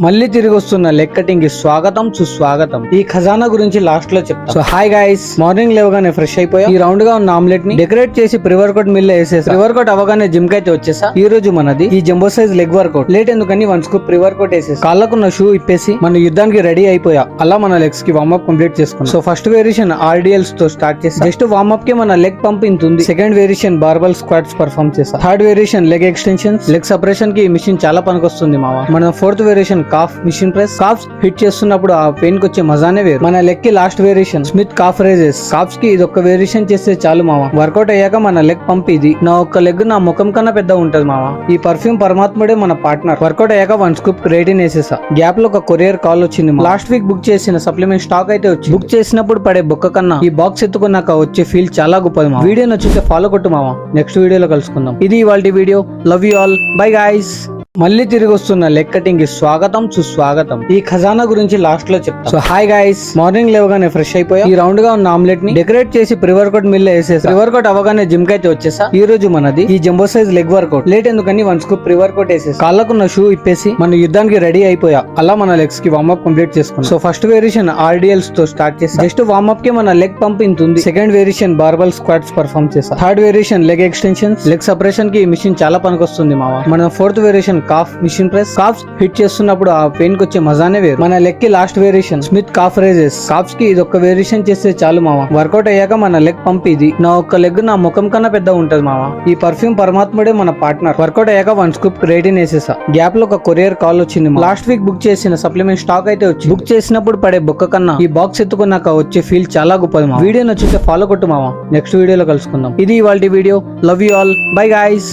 మళ్ళీ తిరిగి వస్తున్న లెగ్ కటింగ్ కి స్వాగతం సుస్వాగతం. ఈ ఖజానా గురించి లాస్ట్ లో చెప్తా. సో హాయ్ గైస్, మార్నింగ్ లేవగానే ఫ్రెష్ అయిపోయా. ఈ రౌండ్ గా ఉన్న ఆమ్లెట్ ని డెకరేట్ చేసి ప్రీ వర్కౌట్ మిల్ లో వేసేసా. ప్రీ వర్కౌట్ అవగానే జిమ్ కి అయితే వచ్చేసా. ఈ రోజు మనది ఈ jumbo size leg work out. Late ఎందుకని 1 స్కూప్ ప్రీ వర్కౌట్ వేసేసి కాళ్ళకున్న షూ ఇప్పేసి మన యుద్ధానికి రెడీ అయిపోయా. అలా మన లెగ్స్ కి వార్మప్ కంప్లీట్ చేసుకున్నాం. సో ఫస్ట్ వేరియేషన్ RDLs తో స్టార్ట్ చేసా. జస్ట్ వార్మప్ కి మన లెగ్ పంప్ ఇంత ఉంది. Second variation barbell squats perform చేసా. Third variation leg extensions. Leg separation కి ఈ మిషన్ చాలా పనికొస్తుంది మావా. మన fourth variation calf machine press. Calves hit చేస్తున్నప్పుడు ఆ పెయిన్ కి వచ్చే మజానే వేరు. మన లెగ్ కి last variation Smith calf raises. Calves కి ఇది ఒక్క వేరియేషన్ చేస్తే చాలు మావా. వర్కౌట్ అయ్యాక మన లెగ్ పంప్ ఇది. నా ఒక్క లెగ్ నా ముఖం కన్నా పెద్ద ఉంటది మావా. ఈ పర్ఫ్యూమ్ పరమాత్ముడే మన పార్ట్నర్. వర్కౌట్ అయ్యాక 1 స్కూప్ క్రియేటిన్ వేసేసా. గ్యాప్ లో ఒక కొరియర్ కాల్ వచ్చింది. లాస్ట్ వీక్ బుక్ చేసిన సప్లిమెంట్ స్టాక్ అయితే వచ్చి బుక్ చేసినప్పుడు పడే బొక్క కన్నా ఈ బాక్స్ ఎత్తుకున్నాక వచ్చే ఫీల్ చాలా గొప్పది మావా. వీడియో నచ్చితే ఫాలో కొట్టు మావా. నెక్స్ట్ వీడియోలో కలుసుకుందాం. ఇది ఇవాల్టి video. Love you all. Bye guys. మళ్ళీ తిరిగి వస్తున్న లెగ్ కటింగ్ కి స్వాగతం సుస్వాగతం. ఈ ఖజానా గురించి లాస్ట్ లో చెప్తా. సో హాయ్ గైస్, మార్నింగ్ లేవగానే ఫ్రెష్ అయిపోయా. ఈ రౌండ్ గా ఉన్న ఆమ్లెట్ ని డెకరేట్ చేసి ప్రీ వర్కౌట్ మిల్ లో వేసేసా. ప్రీ వర్కౌట్ అవగానే జిమ్ కి అయితే వచ్చేసా. ఈ రోజు మనది ఈ jumbo size leg work out. Late ఎందుకని 1 స్కూప్ ప్రీ వర్కౌట్ వేసేసి కాళ్ళకున్న షూ ఇప్పేసి మన యుద్ధానికి రెడీ అయిపోయా. అలా మన లెగ్స్ కి వార్మప్ కంప్లీట్ చేసుకున్నాం. సో ఫస్ట్ వేరియేషన్ RDLs తో స్టార్ట్ చేసా. జస్ట్ వార్మప్ కి మన లెగ్ పంప్ ఇంత ఉంది. Second variation barbell squats perform చేసా. Third variation leg extensions. Leg separation కి ఈ మిషన్ చాలా పనికొస్తుంది మావా. మన fourth variation calf machine press. Calves hit చేస్తున్నప్పుడు ఆ పెయిన్ కి వచ్చే మజానే వేరు. మన లెగ్ కి last variation Smith calf raises. Calves కి ఇది ఒక్క వేరియేషన్ చేస్తే చాలు మావా. వర్కౌట్ అయ్యాక మన లెగ్ పంప్ ఇది. నా ఒక్క లెగ్ నా ముఖం కన్నా పెద్ద ఉంటది మావా. ఈ పర్ఫ్యూమ్ పరమాత్ముడే మన పార్ట్నర్. వర్కౌట్ అయ్యాక 1 స్కూప్ క్రియేటిన్ వేసేసా. గ్యాప్ లో ఒక కొరియర్ కాల్ వచ్చింది. లాస్ట్ వీక్ బుక్ చేసిన సప్లిమెంట్ స్టాక్ అయితే వచ్చి బుక్ చేసినప్పుడు పడే బొక్క కన్నా ఈ బాక్స్ ఎత్తుకున్నాక వచ్చే ఫీల్ చాలా గొప్పది మావా. వీడియో నచ్చితే ఫాలో కొట్టు మావా. నెక్స్ట్ వీడియోలో కలుసుకుందాం. ఇది ఇవాల్టి video. Love you all. Bye guys.